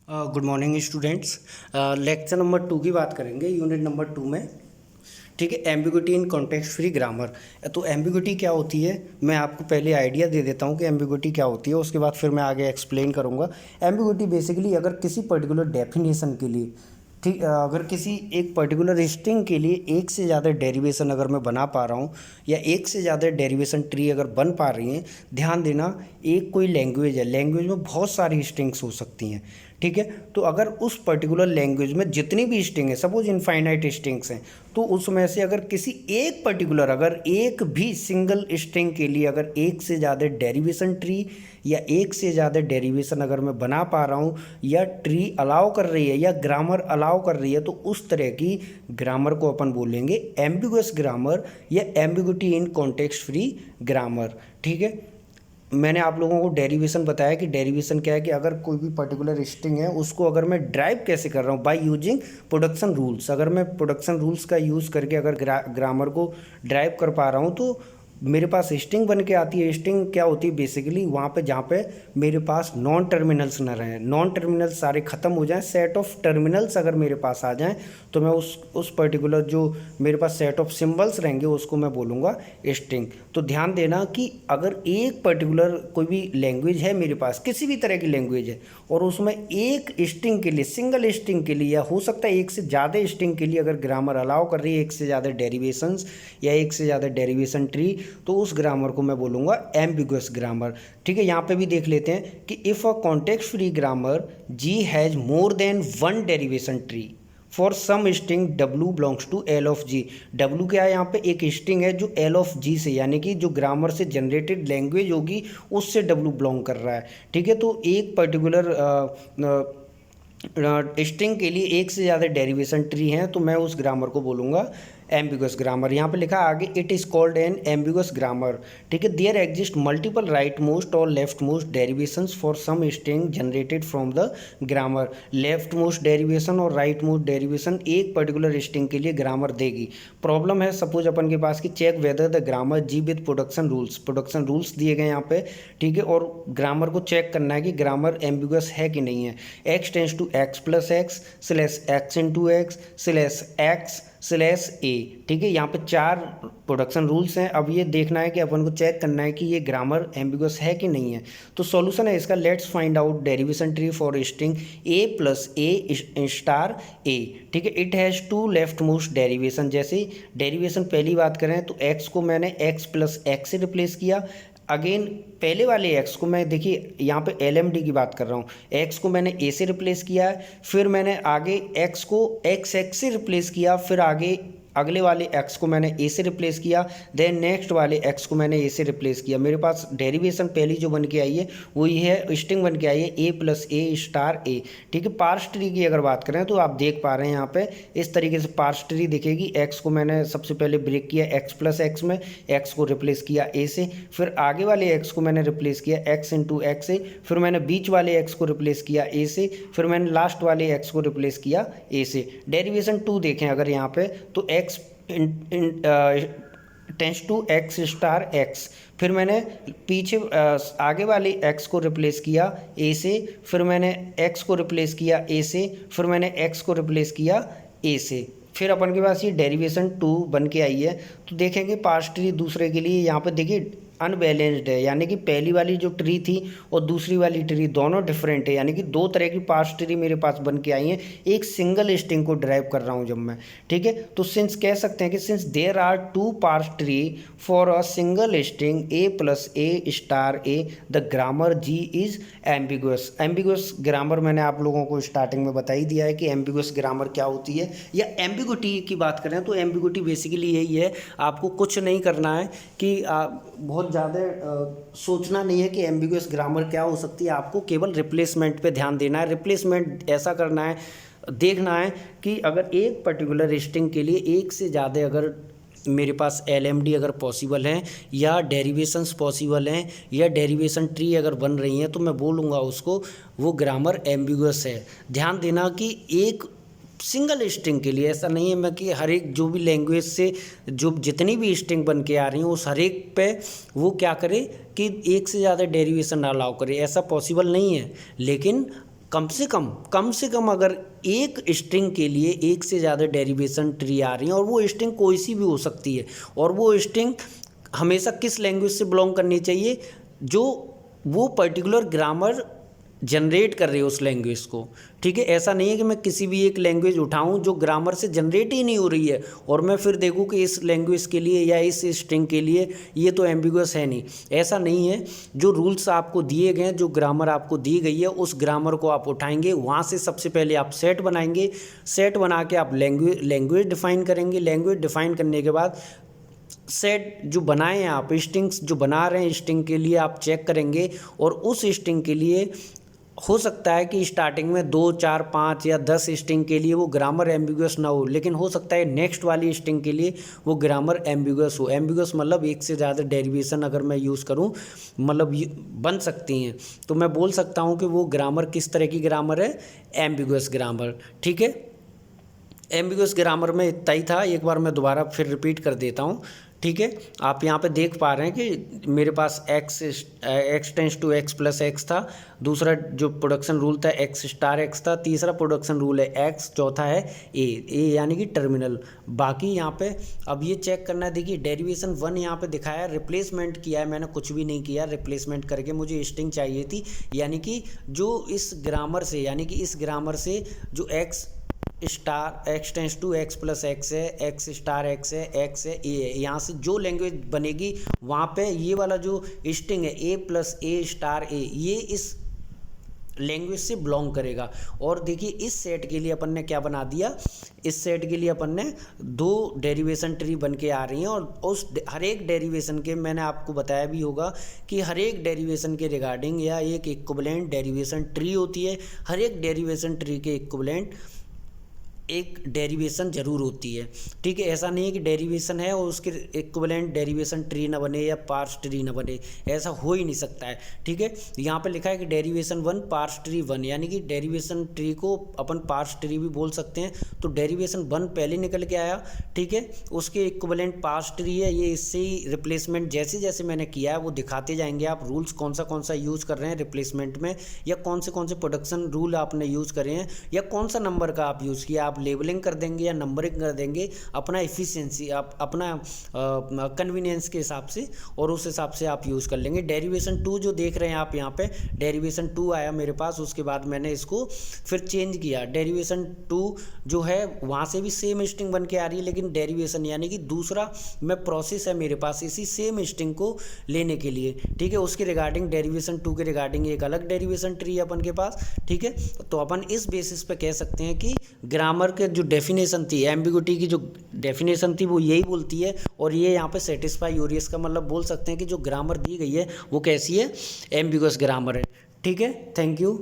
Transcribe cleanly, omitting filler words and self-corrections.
Good morning students. Lecture number 2 की बात करेंगे, यूनिट नंबर 2 में। ठीक है, ambiguity in context free grammar. तो एम्बिगुइटी क्या होती है, मैं आपको पहले आइडिया दे देता हूँ कि एम्बिगुइटी क्या होती है, उसके बाद फिर मैं आगे एक्सप्लेन करूँगा। एम्बिगुइटी बेसिकली अगर किसी पर्टिकुलर डेफिनेशन के लिए, ठीक, अगर किसी एक पर्टिकुलर स्ट्रिंग के लिए एक से ज़्यादा डेरिवेशन अगर मैं बना पा रहा हूँ या एक से ज़्यादा डेरिवेशन ट्री अगर बन पा रही हैं, ध्यान देना, एक कोई लैंग्वेज है, लैंग्वेज में बहुत सारी स्ट्रिंग्स हो सकती हैं। ठीक है, तो अगर उस पर्टिकुलर लैंग्वेज में जितनी भी स्ट्रिंग है, सपोज इनफाइनाइट स्ट्रिंग्स हैं, तो उसमें से अगर किसी एक पर्टिकुलर, अगर एक भी सिंगल स्ट्रिंग के लिए अगर एक से ज़्यादा डेरिवेशन ट्री या एक से ज़्यादा डेरिवेशन अगर मैं बना पा रहा हूँ या ट्री अलाउ कर रही है या ग्रामर अलाउ कर रही है, तो उस तरह की ग्रामर को अपन बोलेंगे एम्बिगुअस ग्रामर या ambiguity in context free grammar. ठीक है, मैंने आप लोगों को डेरिवेशन बताया कि डेरिवेशन क्या है, कि अगर कोई भी पर्टिकुलर स्ट्रिंग है उसको अगर मैं ड्राइव कैसे कर रहा हूँ, बाय यूजिंग प्रोडक्शन रूल्स। अगर मैं प्रोडक्शन रूल्स का यूज़ करके अगर ग्रामर को ड्राइव कर पा रहा हूँ, तो मेरे पास स्ट्रिंग बन के आती है। स्ट्रिंग क्या होती है बेसिकली, वहाँ पे जहाँ पे मेरे पास नॉन टर्मिनल्स न रहें, नॉन टर्मिनल्स सारे ख़त्म हो जाएं, सेट ऑफ टर्मिनल्स अगर मेरे पास आ जाएं, तो मैं उस पर्टिकुलर जो मेरे पास सेट ऑफ सिंबल्स रहेंगे उसको मैं बोलूँगा स्ट्रिंग। तो ध्यान देना कि अगर एक पर्टिकुलर कोई भी लैंग्वेज है मेरे पास, किसी भी तरह की लैंग्वेज है, और उसमें एक स्ट्रिंग के लिए, सिंगल स्ट्रिंग के लिए, या हो सकता है एक से ज़्यादा स्ट्रिंग के लिए अगर ग्रामर अलाउ कर रही है एक से ज़्यादा डेरिवेशंस या एक से ज़्यादा डेरिवेशन ट्री, तो उस ग्रामर को मैं बोलूँगा एम्बिगुअस ग्रामर। ठीक है, यहाँ पे भी देख लेते हैं कि if a context free grammar G has more than one derivation tree for some string W belongs to L of G। W क्या है, यहाँ पे एक स्ट्रिंग है जो L ऑफ G से, यानी कि जो ग्रामर से जनरेटेड लैंग्वेज होगी उससे W बिलोंग कर रहा है। ठीक है, तो एक पर्टिकुलर स्ट्रिंग के लिए एक से ज़्यादा डेरिवेशन ट्री हैं, तो मैं उस ग्रामर को बोलूँगा एम्बिगुअस ग्रामर। यहाँ पे लिखा आगे, it is called an ambiguous grammar. ठीक है, there exist multiple right most और left most derivations for some string generated from the grammar. Left most derivation और राइट मोस्ट डेरिवेशन एक पर्टिकुलर स्ट्रिंग के लिए ग्रामर देगी। प्रॉब्लम है suppose अपन के पास कि check whether the grammar G with production rules. Production rules दिए गए यहाँ पे, ठीक है, और ग्रामर को चेक करना है कि ग्रामर एम्बिगुअस है कि नहीं है। X tends to X plus X slash X into X slash X slash A. ठीक है, यहाँ पे 4 प्रोडक्शन रूल्स हैं। अब ये देखना है कि अपन को चेक करना है कि ये ग्रामर एम्बिगुअस है कि नहीं है। तो सॉल्यूशन है इसका, let's find out derivation tree for string A plus A star a. ठीक है, it has 2 left most derivation. जैसे डेरिवेशन पहली बात करें तो एक्स को मैंने एक्स प्लस एक्स से रिप्लेस किया। अगेन पहले वाले एक्स को मैं, देखिए यहाँ पे LMD की बात कर रहा हूँ, एक्स को मैंने ए से रिप्लेस किया है, फिर मैंने आगे एक्स को एक्स एक्स से रिप्लेस किया, फिर आगे अगले वाले एक्स को मैंने ए से रिप्लेस किया, देन नेक्स्ट वाले एक्स को मैंने ए से रिप्लेस किया। मेरे पास डेरिवेशन पहली जो बन के आई है वो ये है, स्ट्रिंग बन के आई है ए प्लस ए स्टार ए। ठीक है, पार्स ट्री की अगर बात करें तो आप देख पा रहे हैं यहाँ पे इस तरीके से पार्स ट्री दिखेगी। एक्स को मैंने सबसे पहले ब्रेक किया एक्स प्लस एक्स में, एक्स को रिप्लेस किया ए से, फिर आगे वाले एक्स को मैंने रिप्लेस किया एक्स इंटू एक्स से, फिर मैंने बीच वाले एक्स को रिप्लेस किया ए से, फिर मैंने लास्ट वाले एक्स को रिप्लेस किया ए से। डेरिवेशन 2 देखें अगर यहाँ पे, तो X tends to X star X, फिर मैंने पीछे आगे वाले एक्स को रिप्लेस किया ए से, फिर मैंने एक्स को रिप्लेस किया ए से, फिर मैंने एक्स को रिप्लेस किया ए से, फिर अपन के पास ये डेरिवेशन 2 बन के आई है। तो देखेंगे पार्स ट्री दूसरे के लिए यहाँ पे देखिए अनबैलेंस्ड है, यानी कि पहली वाली जो ट्री थी और दूसरी वाली ट्री दोनों डिफरेंट है, यानी कि 2 तरह की पार्स ट्री मेरे पास बन के आई हैं एक सिंगल स्ट्रिंग को ड्राइव कर रहा हूं जब मैं। ठीक है, तो सिंस कह सकते हैं कि since there are 2 parse tree for a single string A plus A star A, the grammar G is ambiguous. Ambiguous grammar मैंने आप लोगों को स्टार्टिंग में बता ही दिया है कि एम्बिगुअस ग्रामर क्या होती है। या एम्बिगुइटी की बात करें तो एम्बिगुइटी बेसिकली यही है, आपको कुछ नहीं करना है कि बहुत ज़्यादा सोचना नहीं है कि एम्बिगुअस ग्रामर क्या हो सकती है, आपको केवल रिप्लेसमेंट पे ध्यान देना है। रिप्लेसमेंट ऐसा करना है, देखना है कि अगर एक पर्टिकुलर स्ट्रिंग के लिए एक से ज़्यादा अगर मेरे पास LMD अगर पॉसिबल हैं या डेरिवेशंस पॉसिबल हैं या डेरिवेशन ट्री अगर बन रही हैं, तो मैं बोलूँगा उसको वो ग्रामर एम्बिगुअस है। ध्यान देना कि एक सिंगल स्ट्रिंग के लिए, ऐसा नहीं है मैं कि हर एक जो भी लैंग्वेज से जो जितनी भी स्ट्रिंग बन के आ रही हैं उस हर एक पे वो क्या करे कि एक से ज़्यादा डेरिवेशन ना अलाउ करे, ऐसा पॉसिबल नहीं है। लेकिन कम से कम अगर एक स्ट्रिंग के लिए एक से ज़्यादा डेरिवेशन ट्री आ रही हैं, और वो स्ट्रिंग कोई सी भी हो सकती है, और वो स्ट्रिंग हमेशा किस लैंग्वेज से बिलोंग करनी चाहिए, जो वो पर्टिकुलर ग्रामर जनरेट कर रही है उस लैंग्वेज को। ठीक है, ऐसा नहीं है कि मैं किसी भी एक लैंग्वेज उठाऊं जो ग्रामर से जनरेट ही नहीं हो रही है और मैं फिर देखूं कि इस लैंग्वेज के लिए या इस स्ट्रिंग के लिए ये तो एम्बिगुअस है नहीं। ऐसा नहीं है। जो रूल्स आपको दिए गए हैं, जो ग्रामर आपको दी गई है, उस ग्रामर को आप उठाएंगे, वहाँ से सबसे पहले आप सेट बनाएंगे, सेट बना के आप लैंग्वेज डिफाइन करेंगे। लैंग्वेज डिफाइन करने के बाद सेट जो बनाए हैं आप, स्ट्रिंग्स जो बना रहे हैं, स्ट्रिंग के लिए आप चेक करेंगे, और उस स्ट्रिंग के लिए हो सकता है कि स्टार्टिंग में 2, 4, 5 या 10 स्ट्रिंग के लिए वो ग्रामर एम्बिगुअस ना हो, लेकिन हो सकता है नेक्स्ट वाली स्ट्रिंग के लिए वो ग्रामर एम्बिगुअस हो। एम्बिगुअस मतलब एक से ज़्यादा डेरिवेशन अगर मैं यूज़ करूं, मतलब बन सकती हैं, तो मैं बोल सकता हूं कि वो ग्रामर किस तरह की ग्रामर है, एम्बिगुअस ग्रामर। ठीक है, एम्बिगुअस ग्रामर में इतना ही था। एक बार मैं दोबारा फिर रिपीट कर देता हूँ। ठीक है, आप यहाँ पे देख पा रहे हैं कि मेरे पास x tends to x plus X था, दूसरा जो प्रोडक्शन रूल था x स्टार x था, तीसरा प्रोडक्शन रूल है x, चौथा है a यानी कि टर्मिनल। बाकी यहाँ पे अब ये चेक करना है, देखिए डेरिवेशन 1 यहाँ पे दिखाया, रिप्लेसमेंट किया है मैंने, कुछ भी नहीं किया, रिप्लेसमेंट करके मुझे स्ट्रिंग चाहिए थी, यानी कि जो इस ग्रामर से, यानी कि इस ग्रामर से जो x star x tends to x plus X है, x स्टार x है, x है, a है, यहाँ से जो लैंग्वेज बनेगी वहाँ पे ये वाला जो स्ट्रिंग है a plus a star a, ये इस लैंग्वेज से बिलोंग करेगा। और देखिए इस सेट के लिए अपन ने क्या बना दिया, इस सेट के लिए अपन ने 2 डेरिवेशन ट्री बन के आ रही हैं, और उस हर एक डेरिवेशन के, मैंने आपको बताया भी होगा कि हर एक डेरिवेशन के रिगार्डिंग या एक इक्विवेलेंट डेरिवेशन ट्री होती है। हर एक डेरिवेशन ट्री के इक्विवेलेंट एक डेरिवेशन जरूर होती है। ठीक है, ऐसा नहीं है कि डेरिवेशन है और उसके इक्विवेलेंट डेरिवेशन ट्री ना बने या पार्स ट्री ना बने, ऐसा हो ही नहीं सकता है। ठीक है, यहाँ पे लिखा है कि डेरिवेशन 1 पार्स ट्री 1, यानी कि डेरिवेशन ट्री को अपन पार्स ट्री भी बोल सकते हैं। तो डेरिवेशन 1 पहले निकल के आया, ठीक है, उसके इक्विवेलेंट पार्स ट्री है, ये इससे ही रिप्लेसमेंट जैसे जैसे मैंने किया है वो दिखाते जाएंगे आप, रूल्स कौन सा यूज़ कर रहे हैं रिप्लेसमेंट में, या कौन से प्रोडक्शन रूल आपने यूज़ करे हैं, या कौन सा नंबर का आप यूज़ किया, आप लेबलिंग कर देंगे या नंबरिंग कर देंगे अपना एफिशिएंसी, आप अपना कन्वीनियंस के हिसाब से, और उस हिसाब से आप यूज़ कर लेंगे। डेरिवेशन 2 जो देख रहे हैं आप यहाँ पे, डेरिवेशन 2 आया मेरे पास, उसके बाद मैंने इसको फिर चेंज किया। डेरिवेशन 2 जो है वहाँ से भी सेम स्ट्रिंग बन के आ रही है, लेकिन डेरिवेशन यानी कि दूसरा मैं प्रोसेस है मेरे पास इसी सेम स्ट्रिंग को लेने के लिए। ठीक है, उसके रिगार्डिंग डेरिवेशन 2 के रिगार्डिंग एक अलग डेरिवेशन ट्री है अपन के पास। ठीक है, तो अपन इस बेसिस पे कह सकते हैं कि ग्रामर के जो डेफिनेशन थी, एम्बिगुइटी की जो डेफिनेशन थी वो यही बोलती है, और ये यहाँ पे सेटिस्फाई हो रही है। इसका मतलब बोल सकते हैं कि जो ग्रामर दी गई है वो कैसी है, एम्बिगुअस ग्रामर है। ठीक है, थैंक यू।